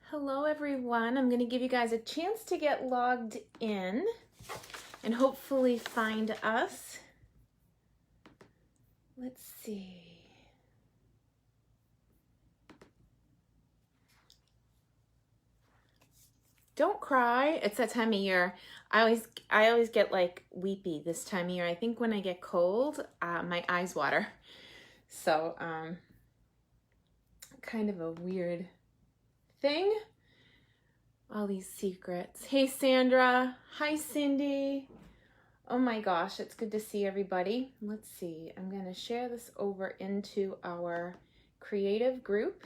Hello everyone. I'm going to give you guys a chance to get logged in and hopefully find us. Let's see. Don't cry. It's that time of year. I always get like weepy this time of year. I think when I get cold, my eyes water. So, kind of a weird thing. All these secrets. Hey, Sandra. Hi, Cindy. Oh my gosh, it's good to see everybody. Let's see. I'm going to share this over into our creative group.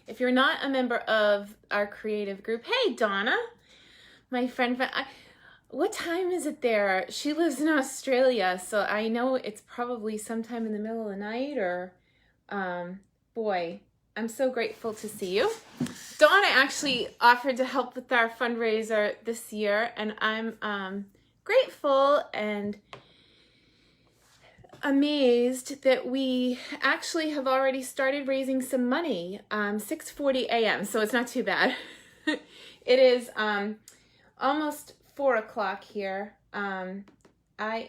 If you're not a member of our creative group, hey, Donna, my friend. What time is it there? She lives in Australia, so I know it's probably sometime in the middle of the night or, boy, I'm so grateful to see you. Donna actually offered to help with our fundraiser this year, and I'm grateful and amazed that we actually have already started raising some money. 6:40 a.m., so it's not too bad. It is almost 4 o'clock here. I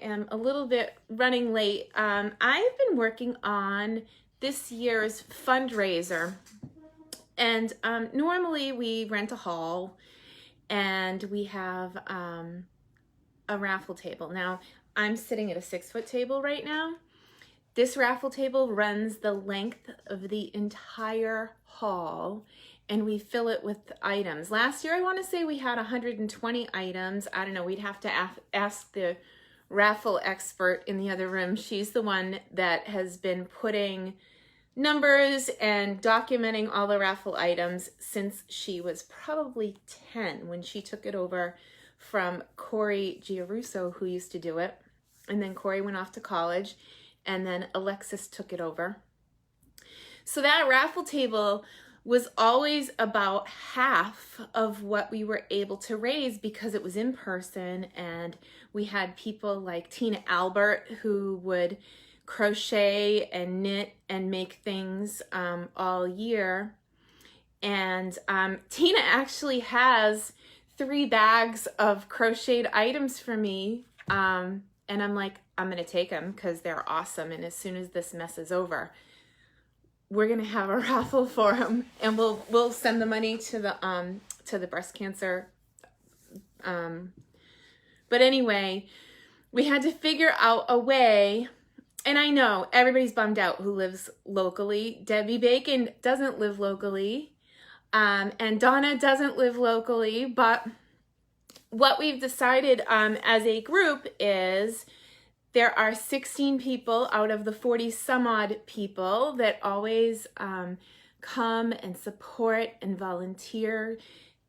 am a little bit running late. I've been working on this year's fundraiser, and normally we rent a hall and we have a raffle table. Now I'm sitting at a 6-foot table right now. This raffle table runs the length of the entire hall and we fill it with items. Last year I want to say we had 120 items. I don't know, we'd have to ask the raffle expert in the other room. She's the one that has been putting numbers and documenting all the raffle items since she was probably 10 when she took it over from Corey Giarusso, who used to do it. And then Corey went off to college and then Alexis took it over. So that raffle table was always about half of what we were able to raise because it was in person, and we had people like Tina Albert who would crochet and knit and make things all year. And Tina actually has 3 bags of crocheted items for me. And I'm like, I'm going to take them because they're awesome. And as soon as this mess is over, we're going to have a raffle for them, and we'll send the money to the breast cancer. But anyway, we had to figure out a way. And I know everybody's bummed out who lives locally. Debbie Bacon doesn't live locally. And Donna doesn't live locally. But what we've decided as a group is there are 16 people out of the 40 some odd people that always come and support and volunteer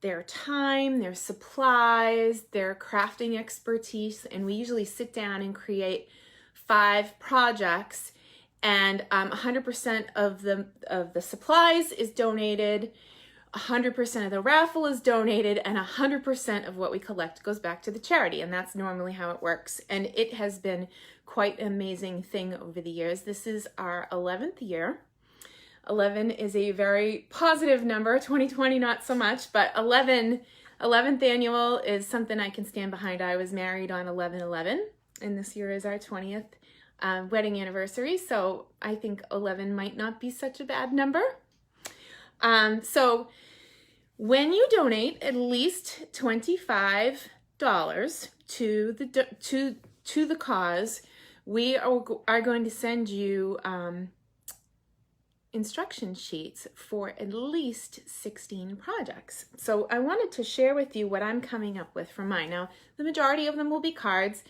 their time, their supplies, their crafting expertise. And we usually sit down and create 5 projects, and 100% of the supplies is donated, 100% of the raffle is donated, and 100% of what we collect goes back to the charity. And that's normally how it works. And it has been quite an amazing thing over the years. This is our 11th year. 11 is a very positive number. 2020 not so much, but 11th annual is something I can stand behind. I was married on 11/11, and this year is our 20th wedding anniversary. So I think 11 might not be such a bad number. So when you donate at least $25 to the cause, we are going to send you instruction sheets for at least 16 projects. So I wanted to share with you what I'm coming up with for mine. Now, the majority of them will be cards,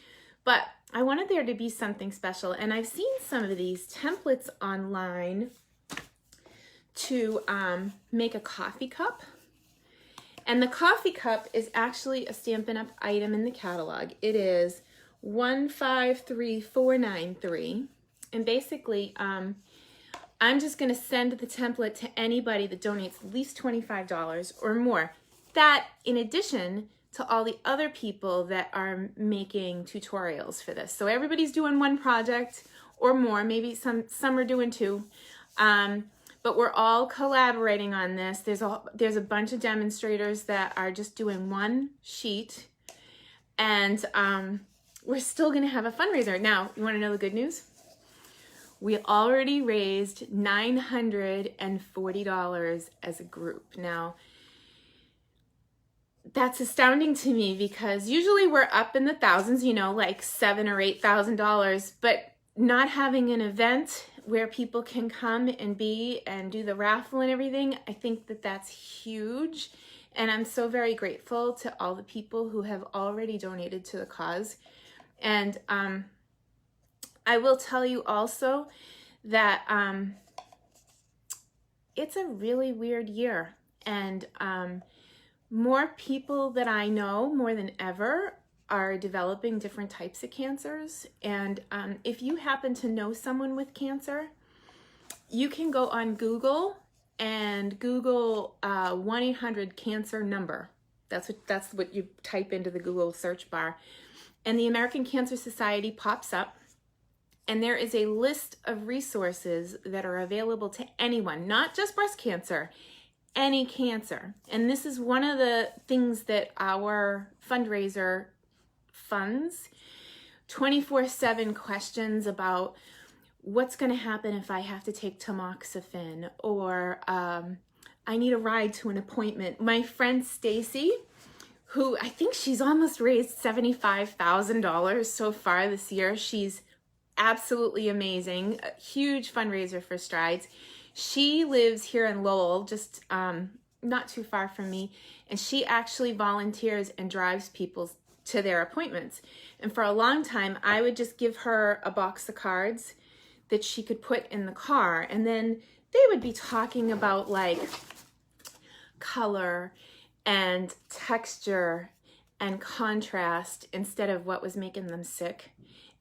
but I wanted there to be something special. And I've seen some of these templates online to make a coffee cup. And the coffee cup is actually a Stampin' Up! Item in the catalog. It is 153493. And basically, I'm just going to send the template to anybody that donates at least $25 or more. That, in addition to all the other people that are making tutorials for this. So everybody's doing one project or more. Maybe some are doing 2. but we're all collaborating on this. There's a bunch of demonstrators that are just doing one sheet, and we're still gonna have a fundraiser. Now, you wanna know the good news? We already raised $940 as a group. Now, that's astounding to me because usually we're up in the thousands, you know, like $7,000 or $8,000, but not having an event where people can come and be and do the raffle and everything, I think that that's huge. And I'm so very grateful to all the people who have already donated to the cause. And I will tell you also that it's a really weird year, and more people that I know more than ever are developing different types of cancers. And if you happen to know someone with cancer, you can go on Google and Google 1-800-CANCER number. That's what you type into the Google search bar. And the American Cancer Society pops up. And there is a list of resources that are available to anyone, not just breast cancer, any cancer. And this is one of the things that our fundraiser funds. 24/7 questions about what's going to happen if I have to take tamoxifen, or I need a ride to an appointment. My friend Stacy, who I think she's almost raised $75,000 so far this year. She's absolutely amazing. A huge fundraiser for Strides. She lives here in Lowell, just not too far from me, and she actually volunteers and drives people to their appointments. And for a long time, I would just give her a box of cards that she could put in the car, and then they would be talking about like color and texture and contrast instead of what was making them sick.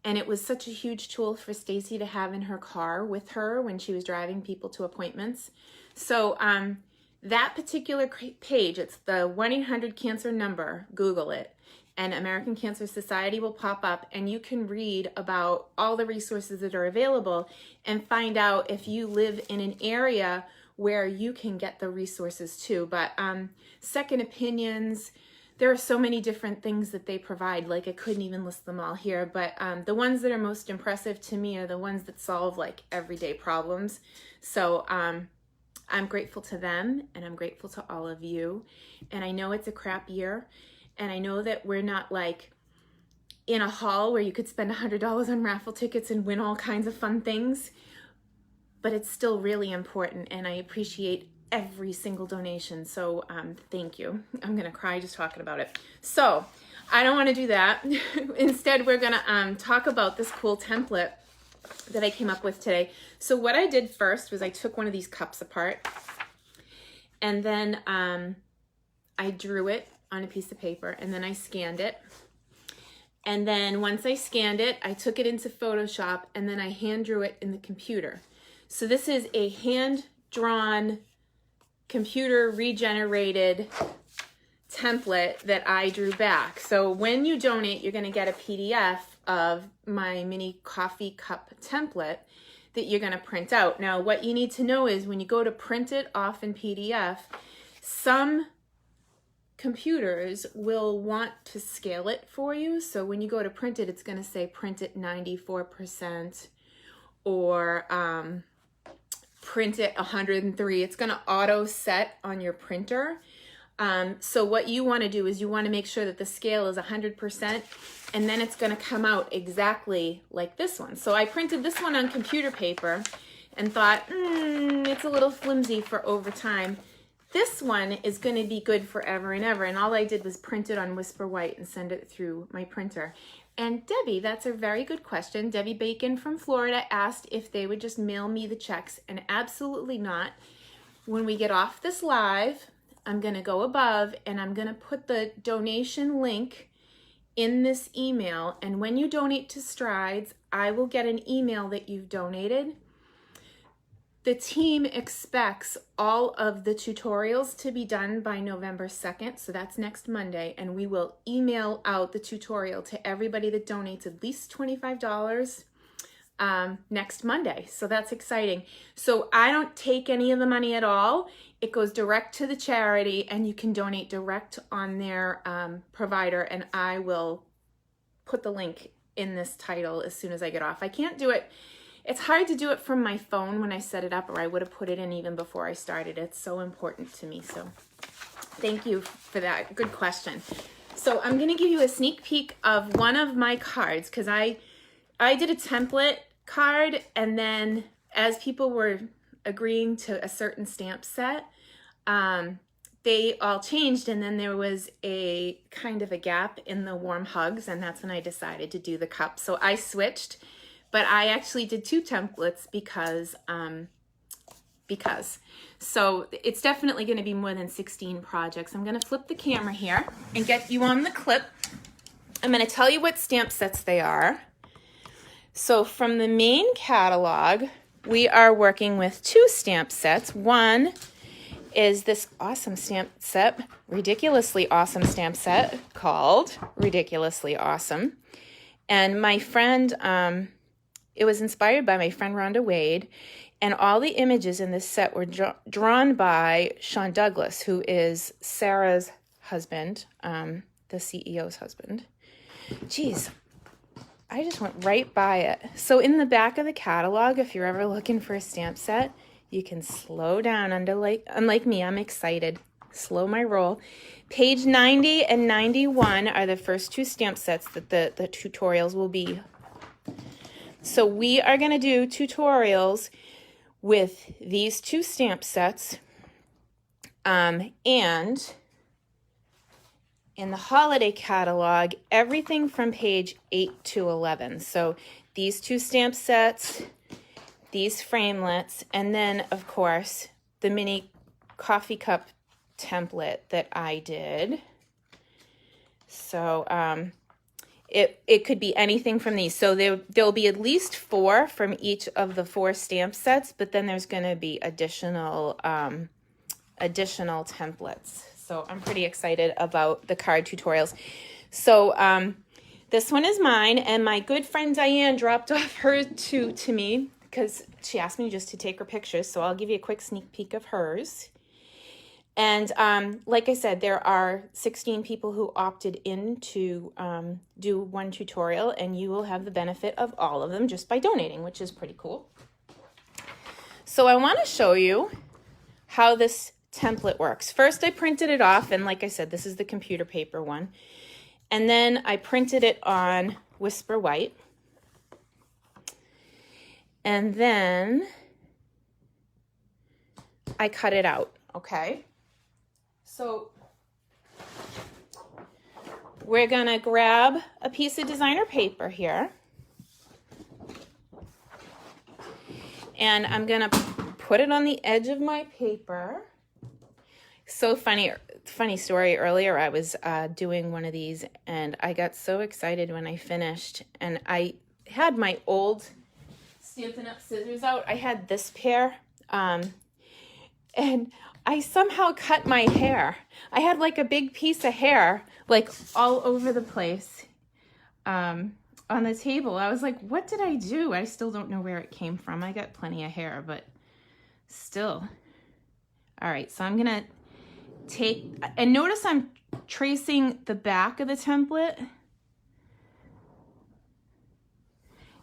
And it was such a huge tool for Stacy to have in her car with her when she was driving people to appointments. So that particular page, it's the 1-800-CANCER number, Google it, and American Cancer Society will pop up, and you can read about all the resources that are available and find out if you live in an area where you can get the resources too. But second opinions, there are so many different things that they provide. Like, I couldn't even list them all here, but the ones that are most impressive to me are the ones that solve like everyday problems. So I'm grateful to them, and I'm grateful to all of you. And I know it's a crap year, and I know that we're not like in a hall where you could spend $100 on raffle tickets and win all kinds of fun things, but it's still really important, and I appreciate every single donation. So thank you. I'm gonna cry just talking about it. So I don't want to do that. Instead, we're gonna talk about this cool template that I came up with today. So what I did first was I took one of these cups apart, and then I drew it on a piece of paper, and then I scanned it. And then once I scanned it, I took it into Photoshop, and then I hand drew it in the computer. So this is a hand-drawn, computer regenerated template that I drew back. So when you donate, you're gonna get a PDF of my mini coffee cup template that you're gonna print out. Now, what you need to know is when you go to print it off in PDF, some computers will want to scale it for you. So when you go to print it, it's gonna say print it 94% or print it 103. It's gonna auto set on your printer. So what you wanna do is you wanna make sure that the scale is 100%, and then it's gonna come out exactly like this one. So I printed this one on computer paper and thought, it's a little flimsy for over time. This one is gonna be good forever and ever, and all I did was print it on Whisper White and send it through my printer. And Debbie, that's a very good question. Debbie Bacon from Florida asked if they would just mail me the checks, and absolutely not. When we get off this live, I'm gonna go above and I'm gonna put the donation link in this email, and when you donate to Strides, I will get an email that you've donated. The team expects all of the tutorials to be done by November 2nd, so that's next Monday, and we will email out the tutorial to everybody that donates at least $25. next Monday. So that's exciting. So I don't take any of the money at all. It goes direct to the charity, and you can donate direct on their provider, and I will put the link in this title as soon as I get off. I can't do it. It's hard to do it from my phone when I set it up, or I would have put it in even before I started. It's so important to me. So thank you for that. Good question. So I'm going to give you a sneak peek of one of my cards, because I did a template card, and then as people were agreeing to a certain stamp set, they all changed, and then there was a kind of a gap in the warm hugs, and that's when I decided to do the cup. So I switched, but I actually did 2 templates because so it's definitely going to be more than 16 projects. I'm going to flip the camera here and get you on the clip. I'm going to tell you what stamp sets they are. So from the main catalog, we are working with 2 stamp sets. One is this awesome stamp set, ridiculously awesome stamp set called Ridiculously Awesome. And my friend, it was inspired by my friend Rhonda Wade, and all the images in this set were drawn by Sean Douglas, who is Sarah's husband, the CEO's husband. Geez, I just went right by it. So in the back of the catalog, if you're ever looking for a stamp set, you can slow down. Unlike me, I'm excited. Slow my roll. Page 90 and 91 are the first 2 stamp sets that the tutorials will be. So we are going to do tutorials with these 2 stamp sets, and in the holiday catalog, everything from page 8 to 11. So these 2 stamp sets, these framelits, and then, of course, the mini coffee cup template that I did. So it could be anything from these. So there'll be at least 4 from each of the 4 stamp sets, but then there's going to be additional templates. So I'm pretty excited about the card tutorials. So this one is mine, and my good friend Diane dropped off her to me because she asked me just to take her pictures. So I'll give you a quick sneak peek of hers. And like I said, there are 16 people who opted in to do one tutorial, and you will have the benefit of all of them just by donating, which is pretty cool. So I want to show you how this template works. First, I printed it off, and like I said, this is the computer paper one. And then I printed it on Whisper White. And then I cut it out, okay? So we're gonna grab a piece of designer paper here, and I'm gonna put it on the edge of my paper. So funny story. Earlier I was doing one of these, and I got so excited when I finished, and I had my old Stampin' Up! Scissors out. I had this pair, and I somehow cut my hair. I had like a big piece of hair like all over the place on the table. I was like, what did I do? I still don't know where it came from. I got plenty of hair, but still. All right, so I'm gonna take, and notice I'm tracing the back of the template.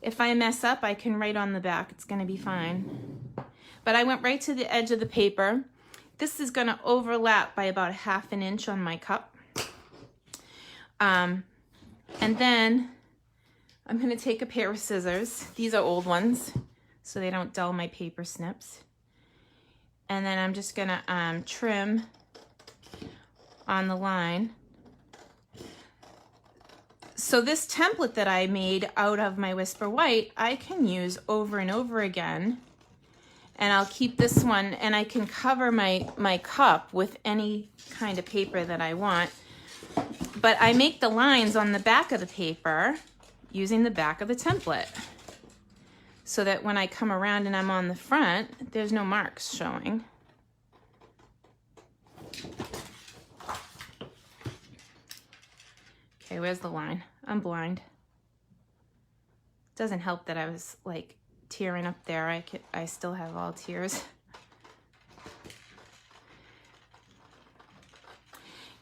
If I mess up, I can write on the back. It's gonna be fine. But I went right to the edge of the paper. This is gonna overlap by about 1/2 inch on my cup. And then I'm gonna take a pair of scissors. These are old ones, so they don't dull my paper snips. And then I'm just gonna trim on the line. So this template that I made out of my Whisper White, I can use over and over again. And I'll keep this one, and I can cover my cup with any kind of paper that I want. But I make the lines on the back of the paper using the back of the template, so that when I come around and I'm on the front, there's no marks showing. Okay, where's the line? I'm blind. Doesn't help that I was like tearing up there. I still have all tears.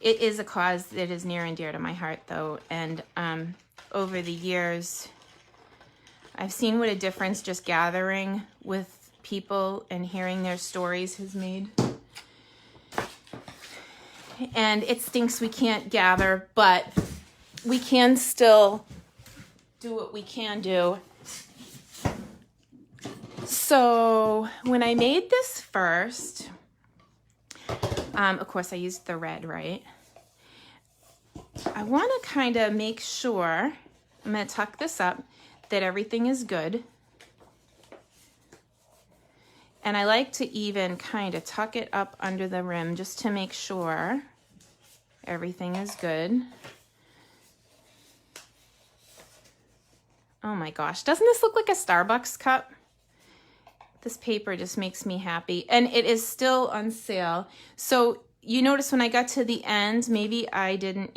It is a cause that is near and dear to my heart, though, and over the years, I've seen what a difference just gathering with people and hearing their stories has made. And it stinks we can't gather, but we can still do what we can do. So when I made this first, of course I used the red, right? I want to kind of make sure, I'm going to tuck this up, that everything is good. And I like to even kind of tuck it up under the rim just to make sure everything is good. Oh my gosh, doesn't this look like a Starbucks cup? This paper just makes me happy. And it is still on sale. So you notice when I got to the end, maybe I didn't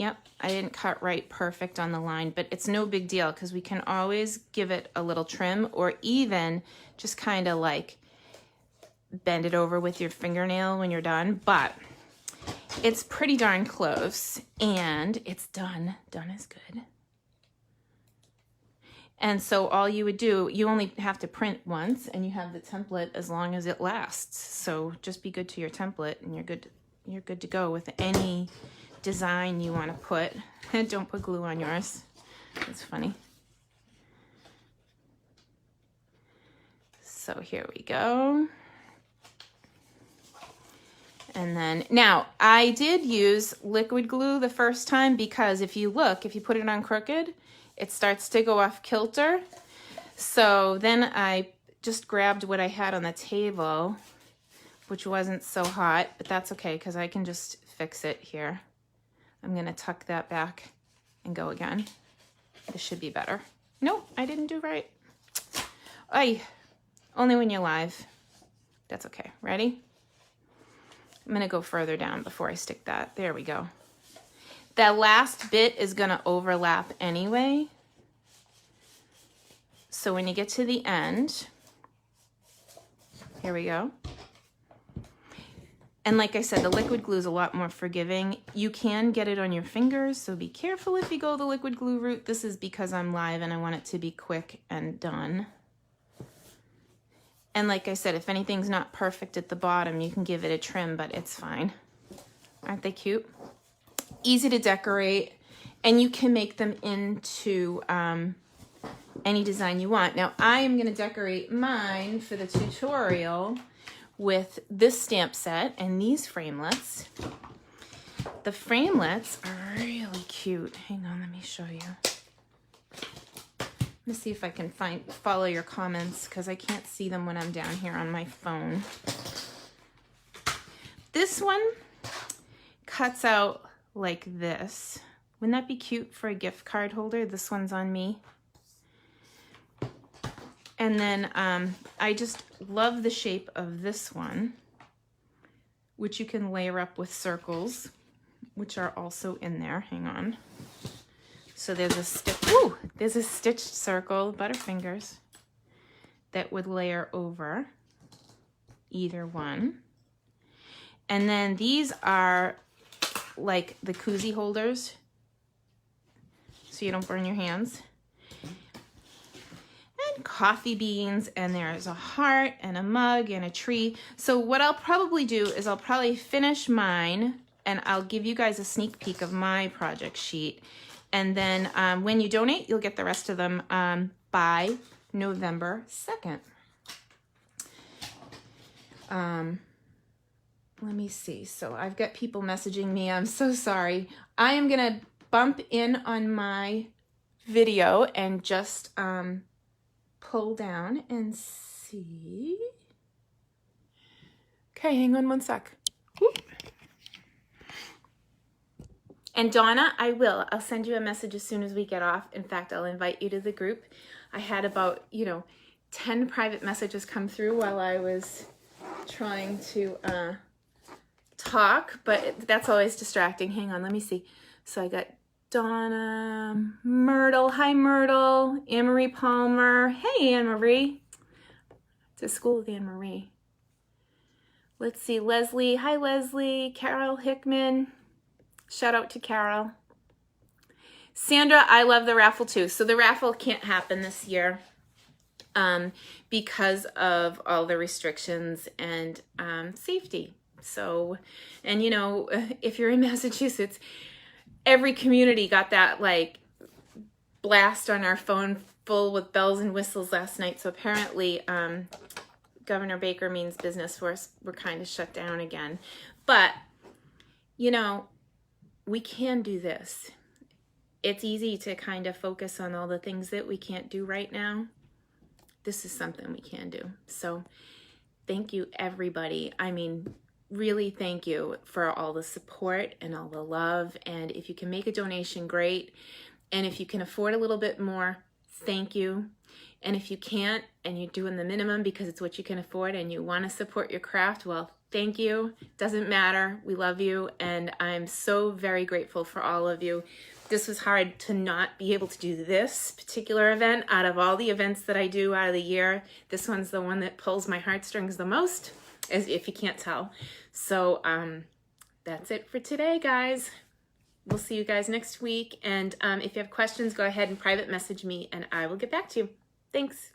cut right perfect on the line, but it's no big deal because we can always give it a little trim or even just kind of like bend it over with your fingernail when you're done. But it's pretty darn close and it's done. Done is good. And so all you would do, you only have to print once and you have the template as long as it lasts. So just be good to your template and you're good to go with any design you want to put. Don't put glue on yours. It's funny. So here we go. And then, now I did use liquid glue the first time because if you look, if you put it on crooked, it starts to go off kilter. So then I just grabbed what I had on the table, which wasn't so hot, but that's okay because I can just fix it here. I'm gonna tuck that back and go again. This should be better. Nope, I didn't do right. Ay, only when you're live. That's okay, ready? I'm gonna go further down before I stick that. There we go. That last bit is gonna overlap anyway. So when you get to the end, here we go. And like I said, the liquid glue is a lot more forgiving. You can get it on your fingers, so be careful if you go the liquid glue route. This is because I'm live and I want it to be quick and done. And like I said, if anything's not perfect at the bottom, you can give it a trim, but it's fine. Aren't they cute? Easy to decorate, and you can make them into any design you want. Now, I am going to decorate mine for the tutorial with this stamp set and these framelets. The framelets are really cute. Hang on, let me show you. Let me see if I can follow your comments because I can't see them when I'm down here on my phone. This one cuts out like this. Wouldn't that be cute for a gift card holder? This one's on me. And then I just love the shape of this one, which you can layer up with circles, which are also in there. Hang on. So there's a stitched circle, Butterfingers, that would layer over either one. And then these are like the koozie holders, so you don't burn your hands. And coffee beans, and there's a heart and a mug and a tree. So what I'll probably do is I'll probably finish mine and I'll give you guys a sneak peek of my project sheet. And then when you donate, you'll get the rest of them by November 2nd. Let me see. So I've got people messaging me. I'm so sorry. I am going to bump in on my video and just pull down and see. Okay, hang on one sec. Whoop. And Donna, I'll send you a message as soon as we get off. In fact, I'll invite you to the group. I had about, 10 private messages come through while I was trying to talk, but that's always distracting. Hang on, let me see. So I got Donna, Myrtle. Hi, Myrtle. Anne-Marie Palmer. Hey, Anne-Marie. To school with Anne-Marie. Let's see, Leslie. Hi, Leslie. Carol Hickman. Shout out to Carol. Sandra, I love the raffle too. So the raffle can't happen this year because of all the restrictions and safety. So, and you know, if you're in Massachusetts, every community got that like blast on our phone full with bells and whistles last night. So apparently Governor Baker means business for us. We're kind of shut down again. But, you know, we can do this. It's easy to kind of focus on all the things that we can't do right now. This is something we can do. So thank you, everybody. I mean, really thank you for all the support and all the love. And if you can make a donation, great. And if you can afford a little bit more, thank you. And if you can't, and you're doing the minimum because it's what you can afford and you want to support your craft, well, thank you. Doesn't matter. We love you. And I'm so very grateful for all of you. This was hard to not be able to do this particular event. Out of all the events that I do out of the year, this one's the one that pulls my heartstrings the most, as if you can't tell. So that's it for today, guys. We'll see you guys next week. And if you have questions, go ahead and private message me and I will get back to you. Thanks.